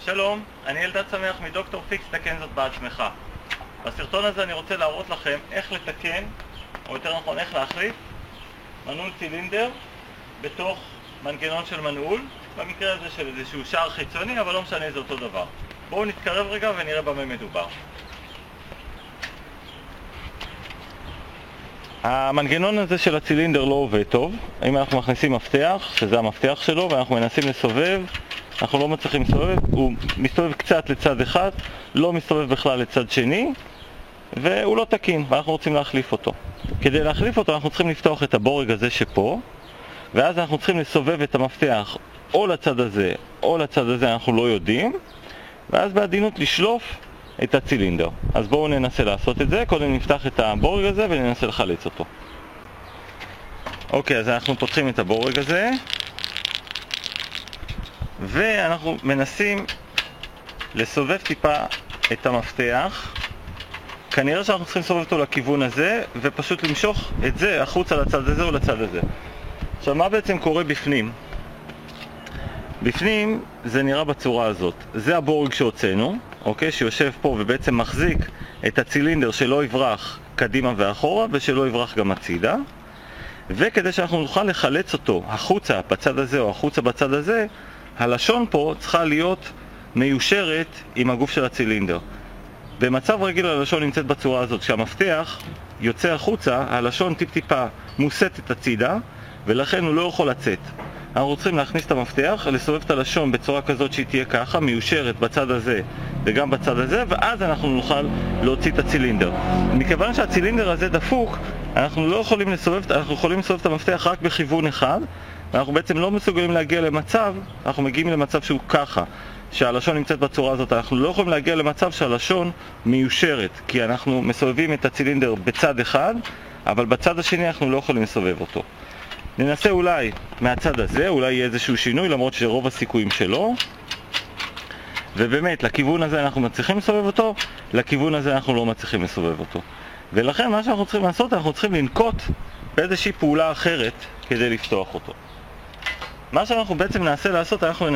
שלום, אני אלדד שמח מדוקטור פיקס תקן זאת בעצמך. בסרטון הזה אני רוצה להראות לכם איך לתקן, או יותר נכון איך להחליף מנעול צילינדר בתוך מנגנון של מנעול, במקרה הזה של איזשהו שער חיצוני, אבל לא משנה, זה אותו דבר. בואו נתקרב רגע ונראה במה מדובר. המנגנון הזה של הצילינדר לא עובד טוב. אם אנחנו מכניסים מפתח, שזה המפתח שלו, ואנחנו מנסים לסובב, אנחנו לא מצליחים לסובב, הוא מסתובב קצת לצד אחד, לא מסתובב בכלל לצד שני, והוא לא תקין, ואנחנו רוצים להחליף אותו. כדי להחליף אותו אנחנו צריכים לפתוח את הבורג הזה שפה, ואז אנחנו צריכים לסובב את המפתח או לצד הזה או לצד הזה, אנחנו לא יודעים, ואז בעדינות לשלוף את הצילינדר. אז בואו ננסה לעשות את זה. קודם נפתח את הבורג הזה וננסה לחלץ אותו. אוקיי, אז אנחנו פותחים את הבורג הזה ואנחנו מנסים לסובב טיפה את המפתח. כנראה שאנחנו צריכים לסובב אותו לכיוון הזה ופשוט למשוך את זה החוצה לצד הזה או לצד הזה. עכשיו, מה בעצם קורה בפנים? בפנים זה נראה בצורה הזאת. זה הבורג שהוצאנו, אוקיי, שיושב פה ובעצם מחזיק את הצילינדר שלא יברח קדימה ואחורה ושלא יברח גם הצידה. וכדי שאנחנו נוכל לחלץ אותו החוצה בצד הזה או החוצה בצד הזה, הלשון פה צריכה להיות מיושרת עם הגוף של הצילינדר. במצב רגיל הלשון נמצאת בצורה הזאת. כשהמפתח יוצא החוצה, הלשון טיפ-טיפה מוסטת הצידה, ולכן הוא לא יכול לצאת. אנחנו צריכים להכניס את המפתח, לסובב את הלשון בצורה כזאת שהיא תהיה ככה, מיושרת בצד הזה וגם בצד הזה, ואז אנחנו נוכל להוציא את הצילינדר. מכיוון שהצילינדר הזה דפוק, אנחנו לא יכולים לסובב, אנחנו יכולים לסובב את המפתח רק בכיוון אחד, ואנחנו בעצם לא מסוגלים להגיע למצב, אנחנו מגיעים למצב שהוא ככה, שהלשון נמצאת בצורה הזאת. אנחנו לא יכולים להגיע למצב שהלשון מיושרת, כי אנחנו מסובבים את הצילינדר בצד אחד, אבל בצד השני אנחנו לא יכולים לסובב אותו. ננסה אולי מהצד הזה, אולי יהיה איזשהו שינוי, למרות שרוב הסיכויים שלו. ובאמת, לכיוון הזה אנחנו מצליחים לסובב אותו, לכיוון הזה אנחנו לא מצליחים לסובב אותו. ולכן מה שאנחנו צריכים לעשות, אנחנו צריכים לנקוט באיזושהי פעולה אחרת כדי לפתוח אותו. מה שאנחנו בעצם ננסה לעשות, אנחנו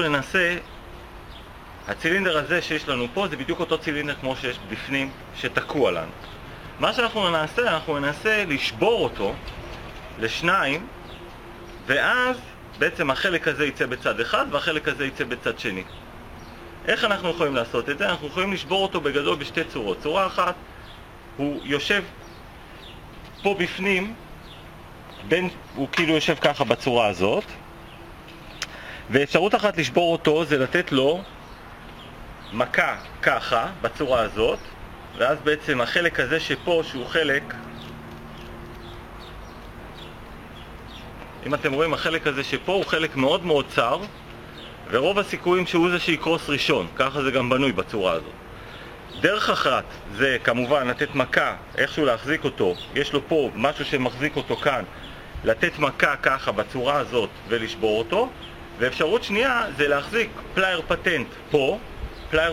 ננסה, הצילינדר הזה שיש לנו פה, זה בדיוק אותו צילינדר כמו שיש בפנים, שתקוע לנו. מה שאנחנו נעשה, אנחנו ננסה לשבור אותו לשניים, ואז בעצם החלק הזה יצא בצד אחד והחלק הזה יצא בצד שני. איך אנחנו יכולים לעשות את זה? אנחנו יכולים לשבור אותו בגדול בשתי צורות. צורה אחת, הוא יושב פה בפנים, הוא כאילו יושב ככה בצורה הזאת, ואפשרות אחת לשבור אותו זה לתת לו מכה ככה בצורה הזאת, ואז בעצם החלק הזה שפה, שהוא חלק, אם אתם רואים, החלק הזה שפה הוא חלק מאוד מאוד צר, ורוב הסיכויים שהוא זה שיקרוס ראשון. ככה זה גם בנוי בצורה הזאת. דרך אחת זה כמובן לתת מכה, איכשהו להחזיק אותו, יש לו פה משהו שמחזיק אותו כאן, לתת מכה ככה בצורה הזאת ולשבור אותו. ואפשרות שנייה זה להחזיק פלייר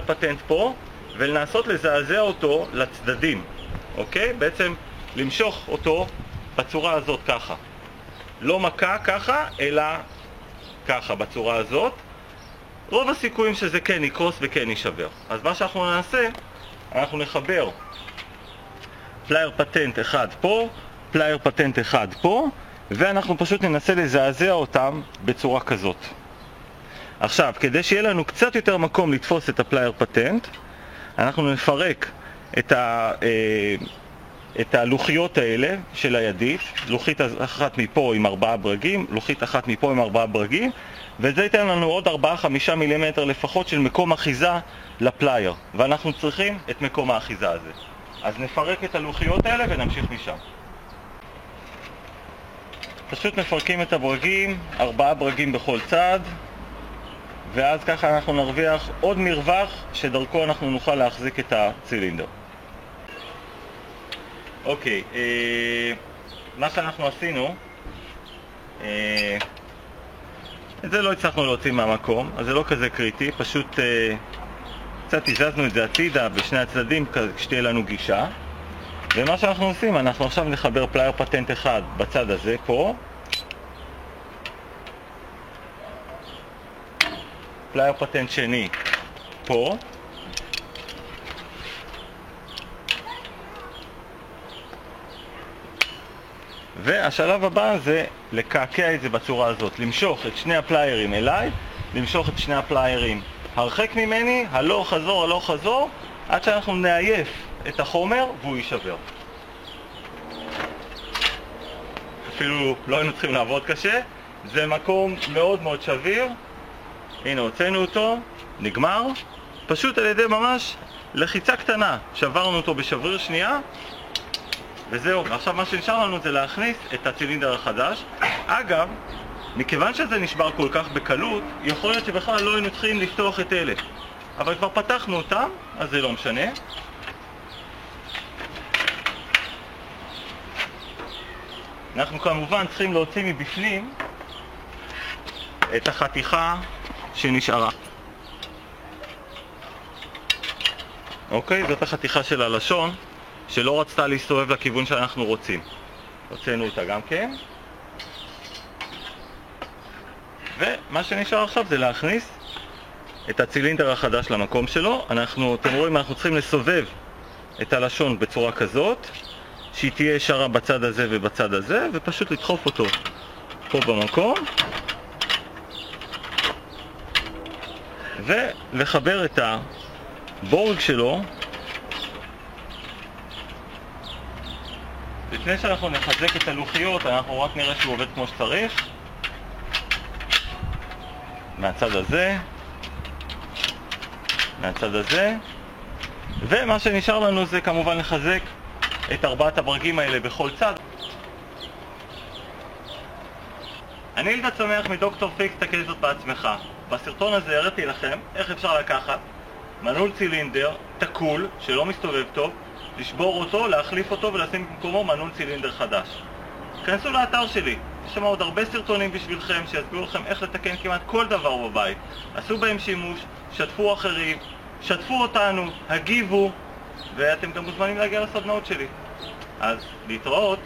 פטנט פה, ולנסות לזעזע אותו לצדדים, אוקיי? בעצם למשוך אותו בצורה הזאת ככה. לא מכה ככה, אלא ככה בצורה הזאת. רוב הסיכויים שזה כן יקרוס וכן יישבר. אז מה שאנחנו נעשה, אנחנו נחבר פלייר פטנט אחד פה, פלייר פטנט אחד פה, ואנחנו פשוט ננסה לזעזע אותם בצורה כזאת. עכשיו, כדי שיהיה לנו קצת יותר מקום לתפוס את הפלייר פטנט, אנחנו נפרק את הלוחיות האלה של הידית, לוחית אחת מפה עם 4 ברגים, לוחית אחת מפה עם 4 ברגים, וזה ייתן לנו עוד 4-5 מילימטר לפחות של מקום אחיזה לפלייר, ואנחנו צריכים את מקום האחיזה הזה. אז נפרק את הלוחיות האלה ונמשיך משם. פשוט מפרקים את הברגים, 4 ברגים בכל צד, ואז ככה אנחנו נרוויח עוד מרווח שדרכו אנחנו נוכל להחזיק את הצילינדר. אוקיי, מה שאנחנו עשינו, את זה לא הצלחנו להוציא מהמקום, אז זה לא כזה קריטי, פשוט קצת הזזנו את זה הצידה בשני הצדדים כשתהיה לנו גישה. ומה שאנחנו עושים, אנחנו עכשיו נחבר פלייר פטנט אחד בצד הזה פה, פלייר פטנט שני פה. והשלב הבא זה לקעקע את זה בצורה הזאת, למשוך את שני הפליירים אליי, למשוך את שני הפליירים הרחק ממני, הלוך חזור, הלוך חזור, עד שאנחנו נעייף את החומר והוא יישבר. אפילו לא היינו צריכים לעבוד קשה, זה מקום מאוד מאוד שביר. הנה, הוצאנו אותו, נגמר, פשוט על ידי ממש לחיצה קטנה, שברנו אותו בשבריר שנייה, וזהו. עכשיו מה שנשאר לנו זה להכניס את הצילינדר החדש. אגב, מכיוון שזה נשבר כל כך בקלות, יכול להיות שבכלל לא היינו צריכים לפתוח את אלה, אבל כבר פתחנו אותם, אז זה לא משנה. אנחנו כמובן צריכים להוציא מבפנים את החתיכה שנשארה. אוקיי, זאת החתיכה של הלשון שלא רצתה להסתובב לכיוון שאנחנו רוצים. הוצאנו אותה גם כן. ומה שנשאר עכשיו זה להכניס את הצילינדר החדש למקום שלו. אתם רואים, אנחנו צריכים לסובב את הלשון בצורה כזאת שהיא תהיה ישרה בצד הזה ובצד הזה, ופשוט לדחוף אותו פה במקום ולחבר את הבורג שלו. לפני שאנחנו נחזק את הלוחיות, אנחנו רק נראה שהוא עובד כמו שצריך. מהצד הזה, מהצד הזה, ומה שנשאר לנו זה כמובן לחזק את ארבעת הברגים האלה בכל צד. אני ילדה צומח מדוקטור פיקס, תקל זאת בעצמך. בסרטון הזה הראיתי לכם איך אפשר לקחת מנעול צילינדר תקול שלא מסתובב טוב, לשבור אותו, להחליף אותו ולשים במקומו מנעול צילינדר חדש. כנסו לאתר שלי, יש שם עוד הרבה סרטונים בשבילכם שיסבירו לכם איך לתקן כמעט כל דבר בבית. עשו בהם שימוש, שתפו אחרים, שתפו אותנו, הגיבו, ואתם גם מוזמנים להגיע לסדנאות שלי. אז להתראות.